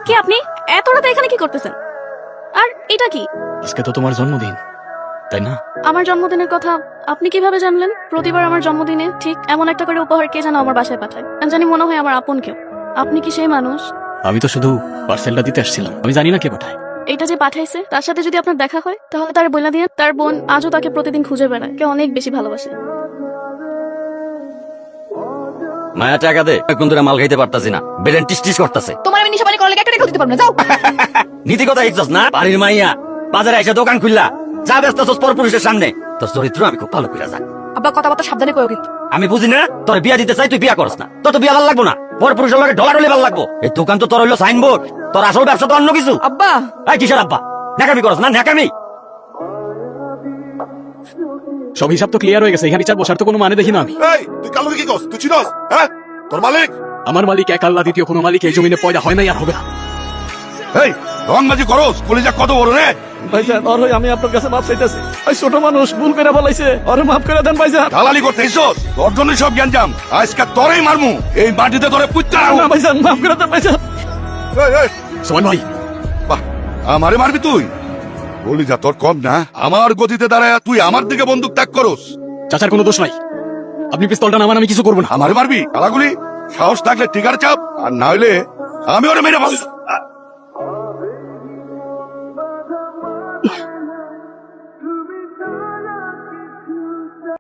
কি আপনি এত রাতে এখানে কি করতেছেন? আর এটা কি? আজকে তো তোমার জন্মদিন, তাই না? আমার জন্মদিনের কথা আপনি কিভাবে জানলেন? প্রতিবার আমার জন্মদিনে ঠিক এমন একটা করে উপহার কে যেন আমার বাসায় পাঠায়, জানি মনে হয় আমার আপন কেউ। আপনি কি সেই মানুষ? আমি তো শুধু পার্সেলটা দিতে আসছিলাম, আমি জানি না কে পাঠায়। এটা যে পাঠাইছে তার সাথে যদি আপনার দেখা হয় তাহলে তার বইলা দিয়ে তার বোন আজও তাকে প্রতিদিন খুঁজে বেড়ায়, কে অনেক বেশি ভালোবাসে। মায়া টাকা দে, এখন ধরে মাল খাইতে পারতাছি না, বেরেন টিস টিস করতেছে। তোমার আমি নিশা পানি করলে একটা রেখে দিতে পারবো না, যাও। নীতি কথা ইচ্ছস না? বাড়ির মাইয়া বাজারে এসে দোকান খুললা চা ব্যস্ত পর পুরুষের সামনে, তোর চরিত্র আমি খুব ভালো করে জানি। আব্বা কথাবার্তা সাবধানে কইও কিন্তু। আমি বুঝি না তোর বিয়া দিতে চাই, তুই বিয়া করস না, তোর তো বিয়া ভালো লাগবো না, পর পুরুষের লগে ঢলাঢলি ভালো লাগবো। এই দোকান তো তোর হইলো সাইনবোর্ড, তোর আসল ব্যবসা তো অন্য কিছু। আব্বা এই কিসের আব্বা? ন্যাকামি করস না? ন্যাকামি। সব হিসাব তো ক্লিয়ার হয়ে গেছে, এখানে বিচার বসার তো কোনো মানে দেখি না আমি। এই তুই কালো কি কস? তুই চিনস? হ্যাঁ, তোর মালিক? আমার মালিক এক আল্লাহ, দ্বিতীয় কোনো মালিক এই জমিনে পয়দা হয় নাই আর হবে না। এই রংবাজি করস, কলিজা কত বড় রে? ভাইজান, আর আমি আপনার কাছে মাপ চাইতেছি। ওই ছোট মানুষ ভুল করে বলাইছে, আরে মাফ করে দেন ভাইজান। দালালি করতে ইসস, তোর জন্যই সব জ্ঞানজাম। আজকে তোরেই মারমু, এই মাটিতে তোরে পুত্তা। না ভাইজান, মাফ করে দেন ভাইজান। এই সোমান ভাই, বাহ, আমারে মারবি তুই? কলিজা তোর কম না? আমার গতিতে দাঁড়ায় তুই আমার দিকে বন্দুক তাক করস। চাচার কোনো দোষ নাই, আপনি পিস্তলটা নামান, আমি কিছু করবো না। আমারে মারবি? কালাগুলি সাহস থাকলে টিকার চাপ, আর না হইলে আমি ওরে মেরে ফেলব।